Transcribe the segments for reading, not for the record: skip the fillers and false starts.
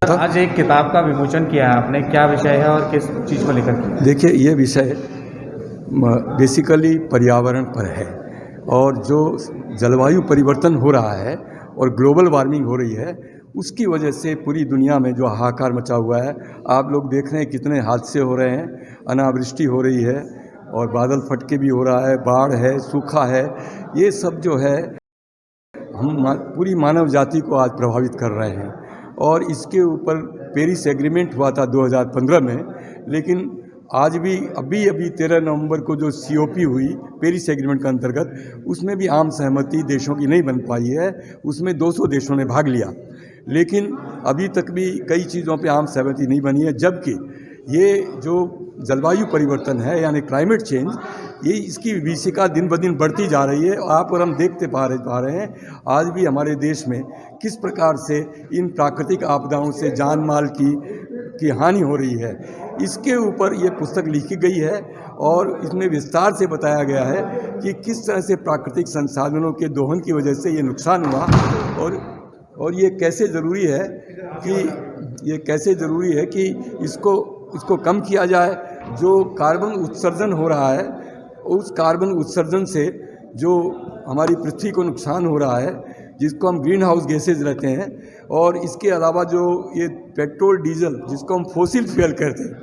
आज एक किताब का विमोचन किया है आपने, क्या विषय है और किस चीज़ को लेकर किया है? देखिए, ये विषय बेसिकली पर्यावरण पर है और जो जलवायु परिवर्तन हो रहा है और ग्लोबल वार्मिंग हो रही है, उसकी वजह से पूरी दुनिया में जो हाहाकार मचा हुआ है। आप लोग देख रहे हैं कितने हादसे हो रहे हैं, अनावृष्टि हो रही है और बादल फट के भी हो रहा है, बाढ़ है, सूखा है। ये सब जो है हम पूरी मानव जाति को आज प्रभावित कर रहे हैं और इसके ऊपर पेरिस एग्रीमेंट हुआ था 2015 में, लेकिन आज भी अभी 13 नवंबर को जो COP हुई पेरिस एग्रीमेंट के अंतर्गत, उसमें भी आम सहमति देशों की नहीं बन पाई है। उसमें 200 देशों ने भाग लिया, लेकिन अभी तक भी कई चीज़ों पे आम सहमति नहीं बनी है। जबकि ये जो जलवायु परिवर्तन है यानी क्लाइमेट चेंज, ये इसकी विभीषिका दिन ब दिन बढ़ती जा रही है। आप और हम देखते पा रहे हैं आज भी हमारे देश में किस प्रकार से इन प्राकृतिक आपदाओं से जान माल की हानि हो रही है। इसके ऊपर ये पुस्तक लिखी गई है और इसमें विस्तार से बताया गया है कि किस तरह से प्राकृतिक संसाधनों के दोहन की वजह से ये नुकसान हुआ और ये कैसे ज़रूरी है कि इसको कम किया जाए। जो कार्बन उत्सर्जन हो रहा है, उस कार्बन उत्सर्जन से जो हमारी पृथ्वी को नुकसान हो रहा है, जिसको हम ग्रीन हाउस गैसेज रहते हैं, और इसके अलावा जो ये पेट्रोल डीजल जिसको हम फोसिल फ्यूल कहते हैं,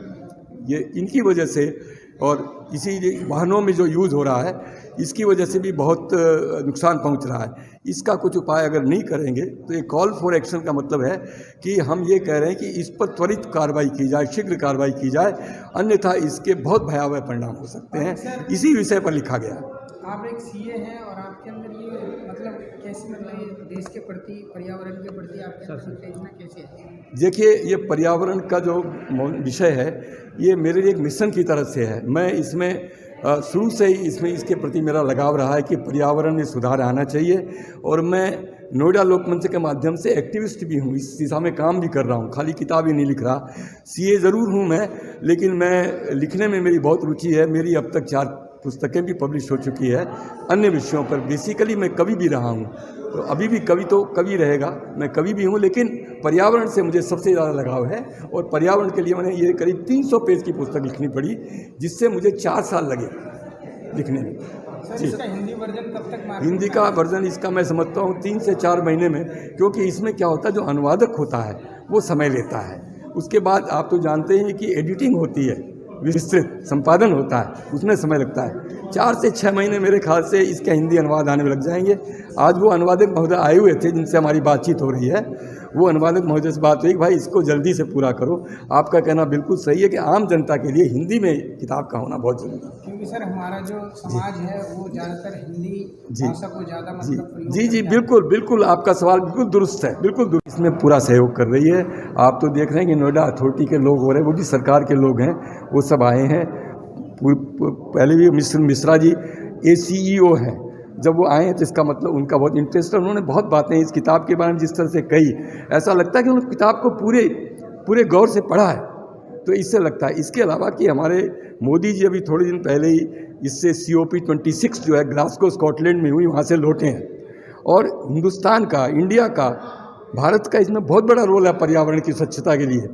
ये इनकी वजह से और इसी वाहनों में जो यूज़ हो रहा है, इसकी वजह से भी बहुत नुकसान पहुंच रहा है। इसका कुछ उपाय अगर नहीं करेंगे तो ये कॉल फॉर एक्शन का मतलब है कि हम ये कह रहे हैं कि इस पर त्वरित कार्रवाई की जाए, शीघ्र कार्रवाई की जाए, अन्यथा इसके बहुत भयावह परिणाम हो सकते हैं। इसी विषय पर लिखा गया। आप एक CA हैं और आपके अंदर ये मतलब कैसे, मतलब ये देश के प्रति, पर्यावरण के प्रति आपके अंदर उत्तेजना कैसे है? देखिए, ये पर्यावरण का जो विषय है, ये मेरे लिए एक मिशन की तरह से है। मैं इसमें शुरू से ही इसके प्रति मेरा लगाव रहा है कि पर्यावरण में सुधार आना चाहिए और मैं नोएडा लोकमंच के माध्यम से एक्टिविस्ट भी हूँ, इस दिशा में काम भी कर रहा हूँ, खाली किताब ही नहीं लिख रहा। CA ज़रूर हूँ मैं, लेकिन मैं लिखने में मेरी बहुत रुचि है। मेरी अब तक 4 पुस्तकें भी पब्लिश हो चुकी है अन्य विषयों पर। बेसिकली मैं कवि भी रहा हूँ, तो अभी भी कवि रहेगा, मैं कवि भी हूँ, लेकिन पर्यावरण से मुझे सबसे ज़्यादा लगाव है और पर्यावरण के लिए मैंने ये करीब 300 पेज की पुस्तक लिखनी पड़ी, जिससे मुझे 4 साल लगे लिखने में। जी, इसका हिंदी वर्जन कब तक? हिंदी का वर्जन इसका मैं समझता हूँ 3 से 4 महीने में, क्योंकि इसमें क्या होता है, जो अनुवादक होता है वो समय लेता है। उसके बाद आप तो जानते हैं कि एडिटिंग होती है, विस्तृत संपादन होता है, उसमें समय लगता है। 4 से 6 महीने मेरे ख्याल से इसके हिंदी अनुवाद आने में लग जाएंगे। आज वो अनुवादक महोदय आए हुए थे जिनसे हमारी बातचीत हो रही है, वो अनुवादक महोदय से बात हुई कि भाई इसको जल्दी से पूरा करो। आपका कहना बिल्कुल सही है कि आम जनता के लिए हिंदी में किताब का होना बहुत जरूरी है, क्योंकि सर हमारा जो समाज है वो ज़्यादातर हिंदी भाषा को ज़्यादा मतलब जी, बिल्कुल आपका सवाल बिल्कुल दुरुस्त है, बिल्कुल दुरुस्त। इसमें पूरा सहयोग कर रही है। आप तो देख रहे हैं कि नोएडा अथॉरिटी के लोग हो रहे हैं, वो भी सरकार के लोग हैं, वो सब आए हैं। पहले भी मिश्रा जी ACEO हैं, जब वो आए हैं तो इसका मतलब उनका बहुत इंटरेस्ट है। उन्होंने बहुत बातें इस किताब के बारे में जिस तरह से कही, ऐसा लगता है कि उन्होंने किताब को पूरे गौर से पढ़ा है, तो इससे लगता है। इसके अलावा कि हमारे मोदी जी अभी थोड़े दिन पहले ही इससे COP26 जो है ग्लासगो स्कॉटलैंड में हुई, वहाँ से लौटे हैं। और हिंदुस्तान का, इंडिया का, भारत का इसमें बहुत बड़ा रोल है पर्यावरण की स्वच्छता के लिए।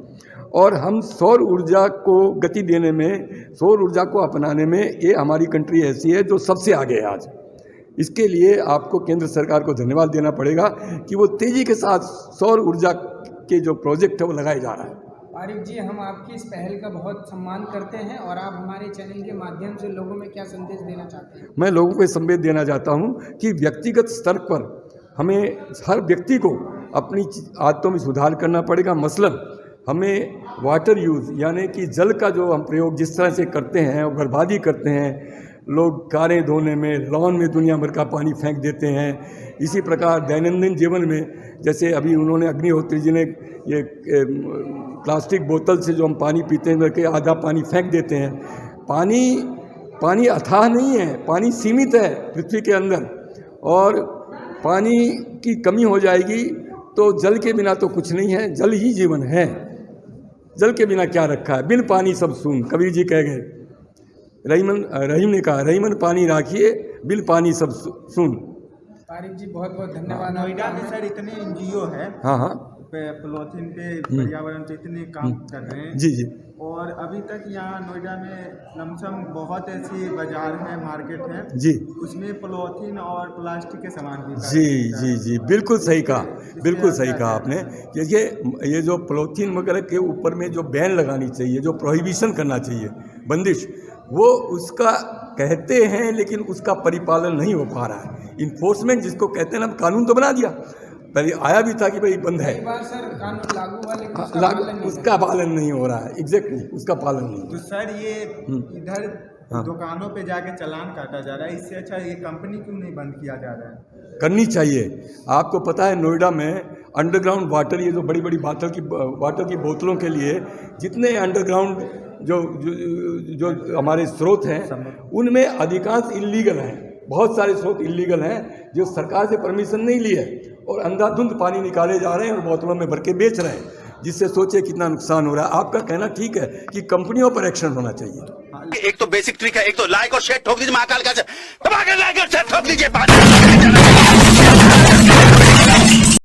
और हम सौर ऊर्जा को गति देने में, सौर ऊर्जा को अपनाने में, ये हमारी कंट्री ऐसी है जो सबसे आगे है आज। इसके लिए आपको केंद्र सरकार को धन्यवाद देना पड़ेगा कि वो तेज़ी के साथ सौर ऊर्जा के जो प्रोजेक्ट है वो लगाए जा रहा है। आरिफ जी, हम आपकी इस पहल का बहुत सम्मान करते हैं और आप हमारे चैनल के माध्यम से लोगों में क्या संदेश देना चाहते हैं? मैं लोगों को संदेश देना चाहता हूं कि व्यक्तिगत स्तर पर हमें हर व्यक्ति को अपनी आदतों में सुधार करना पड़ेगा। मसलन हमें वाटर यूज़ यानी कि जल का जो हम प्रयोग जिस तरह से करते हैं और बर्बादी करते हैं, लोग कारें धोने में, लॉन में दुनिया भर का पानी फेंक देते हैं। इसी प्रकार दैनंदिन जीवन में, जैसे अभी उन्होंने अग्निहोत्री जी ने ये प्लास्टिक बोतल से जो हम पानी पीते हैं करके आधा पानी फेंक देते हैं। पानी अथाह नहीं है, पानी सीमित है पृथ्वी के अंदर, और पानी की कमी हो जाएगी तो जल के बिना तो कुछ नहीं है, जल ही जीवन है। जल के बिना क्या रखा है, बिन पानी सब सून, कबीर जी कह गए। रहीम ने कहा, रहीमन पानी राखिए, बिन पानी सब सून। आरिफ जी बहुत बहुत धन्यवाद। नोएडा में सर इतने NGO है, हाँ, पॉलीथीन पे पर्यावरण पे इतने काम कर रहे हैं। जी जी और अभी तक यहाँ नोएडा में लमसम बहुत ऐसी बाजार है, मार्केट है, जी उसमें पॉलीथीन और प्लास्टिक के सामान भी जी जी जी बिल्कुल सही कहा, बिल्कुल सही कहा आपने। ये जो पॉलीथीन वगैरह के ऊपर में जो बैन लगानी चाहिए, जो प्रोहिबिशन करना चाहिए, बंदिश, वो उसका कहते हैं लेकिन उसका परिपालन नहीं हो पा रहा है। इन्फोर्समेंट जिसको कहते हैं ना, कानून तो बना दिया, पहले आया भी था कि भाई बंद है, कई बार सर कानून लागू हुआ लेकिन उसका पालन नहीं हो रहा है। एग्जैक्टली उसका पालन नहीं हो तो सर ये इधर दुकानों पे जाके चालान काटा जा रहा है, इससे अच्छा ये कंपनी क्यों नहीं बंद किया जा रहा है? करनी चाहिए। आपको पता है नोएडा में अंडरग्राउंड वाटर, ये जो बड़ी बड़ी वाटर की बोतलों के लिए जितने अंडरग्राउंड जो हमारे स्रोत हैं, उनमें अधिकांश इल्लीगल हैं। बहुत सारे स्रोत इल्लीगल हैं जो सरकार से परमिशन नहीं ली है और अंधाधुंध पानी निकाले जा रहे हैं और बोतलों में भर के बेच रहे हैं, जिससे सोचे कितना नुकसान हो रहा है। आपका कहना ठीक है कि कंपनियों पर एक्शन होना चाहिए। एक तो बेसिक ट्रिक है, एक तो लाइक और शेयर ठोक दीजिए, महाकाल का दबा के लाइक और शेयर ठोक दीजिए।